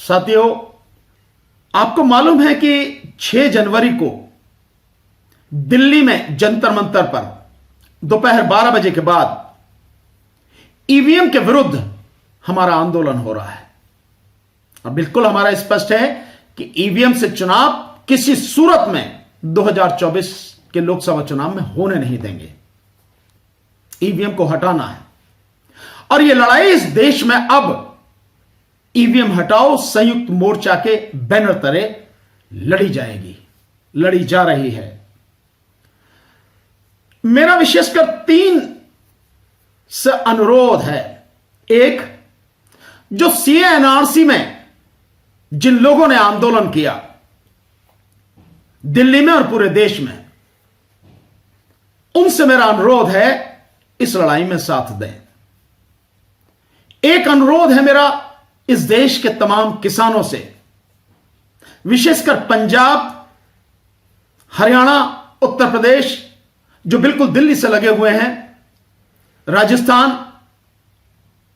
साथियों, आपको मालूम है कि 6 जनवरी को दिल्ली में जंतर मंतर पर दोपहर 12 बजे के बाद ईवीएम के विरुद्ध हमारा आंदोलन हो रहा है। और बिल्कुल हमारा स्पष्ट है कि ईवीएम से चुनाव किसी सूरत में 2024 के लोकसभा चुनाव में होने नहीं देंगे। ईवीएम को हटाना है और यह लड़ाई इस देश में अब ईवीएम हटाओ संयुक्त मोर्चा के बैनर तले लड़ी जाएगी, लड़ी जा रही है। मेरा विशेषकर 3 से अनुरोध है। एक, जो सीए एनआरसी में जिन लोगों ने आंदोलन किया दिल्ली में और पूरे देश में, उनसे मेरा अनुरोध है इस लड़ाई में साथ दें। एक अनुरोध है मेरा इस देश के तमाम किसानों से, विशेषकर पंजाब, हरियाणा, उत्तर प्रदेश जो बिल्कुल दिल्ली से लगे हुए हैं, राजस्थान,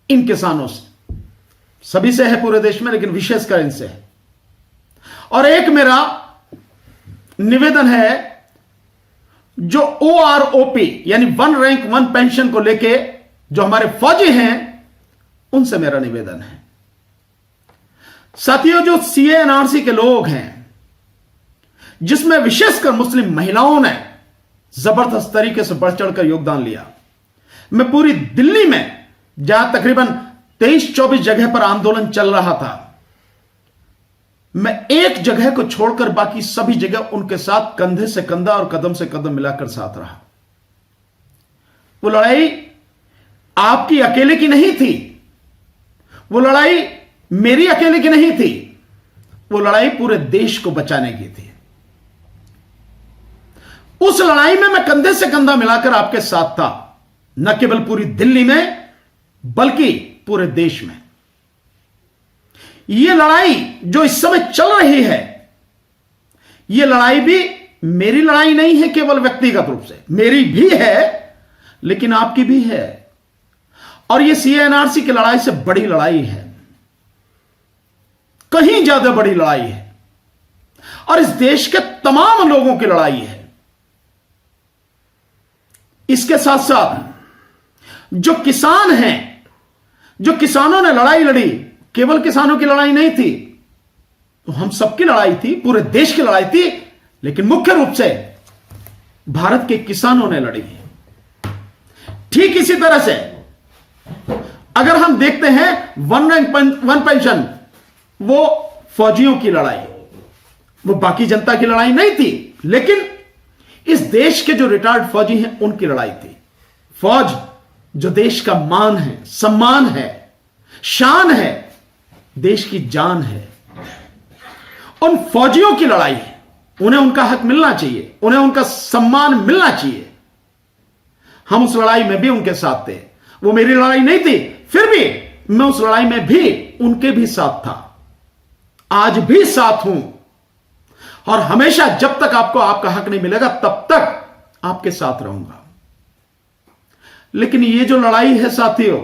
इन किसानों से, सभी से है पूरे देश में लेकिन विशेषकर इनसे है। और एक मेरा निवेदन है, जो ओआरओपी यानी 1 रैंक 1 पेंशन को लेके जो हमारे फौजी हैं, उनसे मेरा निवेदन है। साथियों, जो सीए एनआरसी के लोग हैं, जिसमें विशेषकर मुस्लिम महिलाओं ने जबरदस्त तरीके से बढ़ चढ़कर योगदान लिया, मैं पूरी दिल्ली में जहां तकरीबन 23-24 जगह पर आंदोलन चल रहा था, मैं एक जगह को छोड़कर बाकी सभी जगह उनके साथ कंधे से कंधा और कदम से कदम मिलाकर साथ रहा। वो लड़ाई आपकी अकेले की नहीं थी, वो लड़ाई मेरी अकेले की नहीं थी, वो लड़ाई पूरे देश को बचाने की थी। उस लड़ाई में मैं कंधे से कंधा मिलाकर आपके साथ था, न केवल पूरी दिल्ली में बल्कि पूरे देश में। यह लड़ाई जो इस समय चल रही है, यह लड़ाई भी मेरी लड़ाई नहीं है केवल व्यक्तिगत रूप से, मेरी भी है लेकिन आपकी भी है। और यह सीएनआरसी की लड़ाई से बड़ी लड़ाई है, कहीं ज्यादा बड़ी लड़ाई है, और इस देश के तमाम लोगों की लड़ाई है। इसके साथ साथ जो किसान हैं, जो किसानों ने लड़ाई लड़ी, केवल किसानों की लड़ाई नहीं थी, तो हम सबकी लड़ाई थी, पूरे देश की लड़ाई थी, लेकिन मुख्य रूप से भारत के किसानों ने लड़ी। ठीक इसी तरह से अगर हम देखते हैं 1 रैंक 1 पेंशन, वो फौजियों की लड़ाई, वो बाकी जनता की लड़ाई नहीं थी, लेकिन इस देश के जो रिटायर्ड फौजी हैं उनकी लड़ाई थी। फौज जो देश का मान है, सम्मान है, शान है, देश की जान है, उन फौजियों की लड़ाई है। उन्हें उनका हक मिलना चाहिए, उन्हें उनका सम्मान मिलना चाहिए। हम उस लड़ाई में भी उनके साथ थे। वो मेरी लड़ाई नहीं थी, फिर भी मैं उस लड़ाई में भी उनके भी साथ था, आज भी साथ हूं, और हमेशा जब तक आपको आपका हक नहीं मिलेगा तब तक आपके साथ रहूंगा। लेकिन ये जो लड़ाई है साथियों,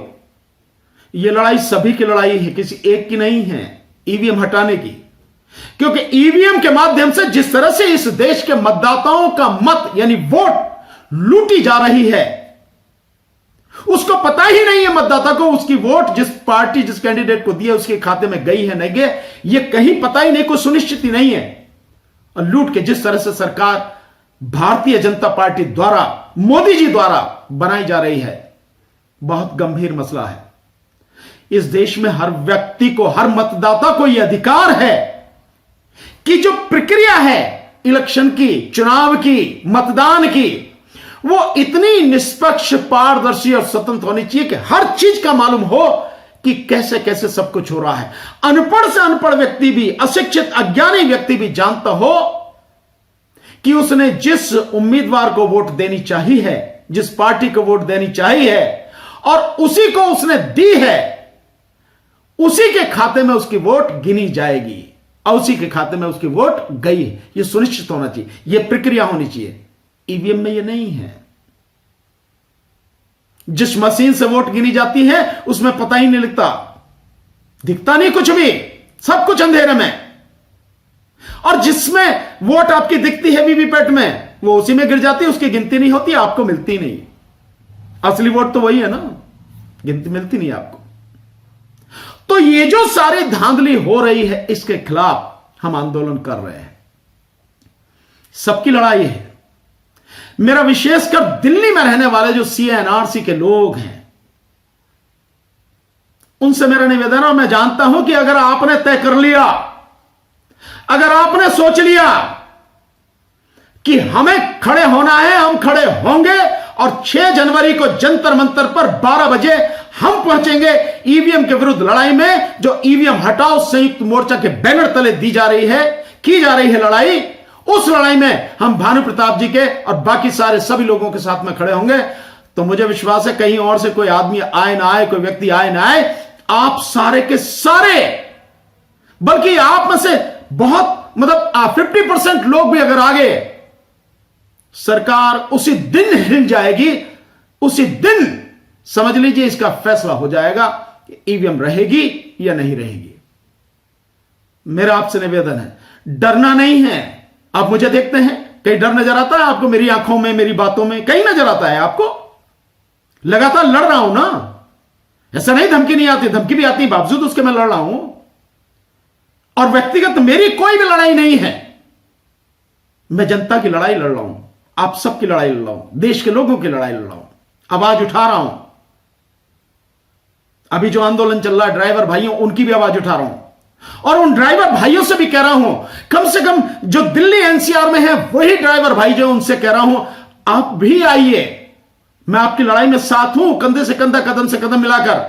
ये लड़ाई सभी की लड़ाई है, किसी एक की नहीं है ईवीएम हटाने की। क्योंकि ईवीएम के माध्यम से जिस तरह से इस देश के मतदाताओं का मत यानी वोट लूटी जा रही है, उसको पता ही नहीं है मतदाता को उसकी वोट जिस पार्टी जिस कैंडिडेट को दिया उसके खाते में गई है नहीं गई, यह कहीं पता ही नहीं, कोई सुनिश्चित ही नहीं है। और लूट के जिस तरह से सरकार भारतीय जनता पार्टी द्वारा, मोदी जी द्वारा बनाई जा रही है, बहुत गंभीर मसला है। इस देश में हर व्यक्ति को, हर मतदाता को यह अधिकार है कि जो प्रक्रिया है इलेक्शन की, चुनाव की, मतदान की, वो इतनी निष्पक्ष, पारदर्शी और स्वतंत्र होनी चाहिए कि हर चीज का मालूम हो कि कैसे कैसे सब कुछ हो रहा है। अनपढ़ से अनपढ़ व्यक्ति भी, अशिक्षित अज्ञानी व्यक्ति भी जानता हो कि उसने जिस उम्मीदवार को वोट देनी चाहिए है, जिस पार्टी को वोट देनी चाहिए और उसी को उसने दी है, उसी के खाते में उसकी वोट गिनी जाएगी और उसी के खाते में उसकी वोट गई। यह सुनिश्चित होना चाहिए, यह प्रक्रिया होनी चाहिए। ईवीएम में यह नहीं है। जिस मशीन से वोट गिनी जाती है उसमें पता ही नहीं लगता, दिखता नहीं कुछ भी, सब कुछ अंधेरे में, और जिसमें वोट आपकी दिखती है वीवीपैट में, वो उसी में गिर जाती है, उसकी गिनती नहीं होती, आपको मिलती नहीं। असली वोट तो वही है ना, गिनती मिलती नहीं आपको। तो ये जो सारी धांधली हो रही है, इसके खिलाफ हम आंदोलन कर रहे हैं। सबकी लड़ाई है। मेरा विशेषकर दिल्ली में रहने वाले जो CA-NRC के लोग हैं, उनसे मेरा निवेदन है, और मैं जानता हूं कि अगर आपने तय कर लिया, अगर आपने सोच लिया कि हमें खड़े होना है, हम खड़े होंगे, और 6 जनवरी को जंतर मंतर पर 12 बजे हम पहुंचेंगे ईवीएम के विरुद्ध लड़ाई में। जो ईवीएम हटाओ संयुक्त मोर्चा के बैनर तले दी जा रही है, की जा रही है लड़ाई, उस लड़ाई में हम भानु प्रताप जी के और बाकी सारे सभी लोगों के साथ में खड़े होंगे। तो मुझे विश्वास है कहीं और से कोई आदमी आए ना आए, कोई व्यक्ति आए ना आए, आप सारे के सारे, बल्कि आप में से बहुत 50% लोग भी अगर आगे, सरकार उसी दिन हिल जाएगी, उसी दिन समझ लीजिए इसका फैसला हो जाएगा कि ईवीएम रहेगी या नहीं रहेगी। मेरा आपसे निवेदन है, डरना नहीं है। आप मुझे देखते हैं, कहीं डर नजर आता है आपको मेरी आंखों में, मेरी बातों में? कहीं नजर आता है आपको? लगातार लड़ रहा हूं ना, ऐसा नहीं धमकी नहीं आती, धमकी भी आती, बावजूद उसके मैं लड़ रहा हूं। और व्यक्तिगत मेरी कोई भी लड़ाई नहीं है, मैं जनता की लड़ाई लड़ रहा हूं, आप सबकी लड़ाई लड़ रहा हूं, देश के लोगों की लड़ाई लड़ रहा हूं, आवाज उठा रहा हूं। अभी जो आंदोलन चल रहा है ड्राइवर भाइयों, उनकी भी आवाज उठा रहा हूं, और उन ड्राइवर भाइयों से भी कह रहा हूं, कम से कम जो दिल्ली NCR में है वही ड्राइवर भाई जो, उनसे कह रहा हूं आप भी आइए, मैं आपकी लड़ाई में साथ हूं, कंधे से कंधा, कदम से कदम मिलाकर।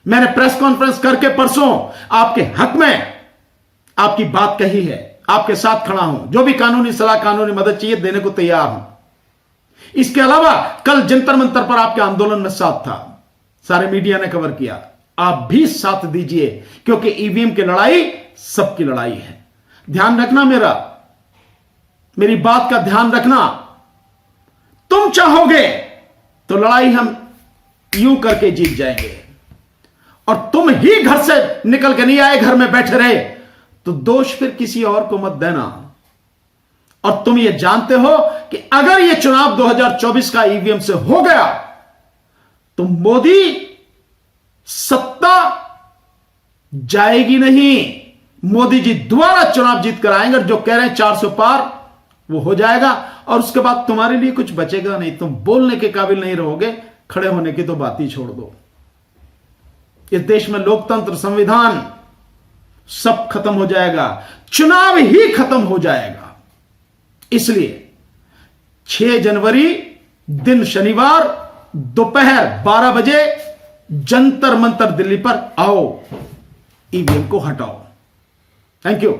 मैंने प्रेस कॉन्फ्रेंस करके परसों आपके हक में आपकी बात कही है, आपके साथ खड़ा हूं, जो भी कानूनी सलाह, कानूनी मदद चाहिए देने को तैयार हूं। इसके अलावा कल जंतर मंतर पर आपके आंदोलन में साथ था, सारे मीडिया ने कवर किया, आप भी साथ दीजिए, क्योंकि ईवीएम की लड़ाई सबकी लड़ाई है। ध्यान रखना, मेरी बात का ध्यान रखना। तुम चाहोगे तो लड़ाई हम यूं करके जीत जाएंगे, और तुम ही घर से निकल के नहीं आए, घर में बैठे रहे, तो दोष फिर किसी और को मत देना। और तुम ये जानते हो कि अगर ये चुनाव 2024 का ईवीएम से हो गया तो मोदी सत्ता जाएगी नहीं, मोदी जी दोबारा चुनाव जीत कर आएंगे, जो कह रहे हैं 400 पार, वो हो जाएगा। और उसके बाद तुम्हारे लिए कुछ बचेगा नहीं, तुम बोलने के काबिल नहीं रहोगे, खड़े होने की तो बात ही छोड़ दो। इस देश में लोकतंत्र, संविधान सब खत्म हो जाएगा, चुनाव ही खत्म हो जाएगा। इसलिए 6 जनवरी दिन शनिवार दोपहर 12 बजे जंतर मंतर दिल्ली पर आओ, ईवीएम को हटाओ। Thank you.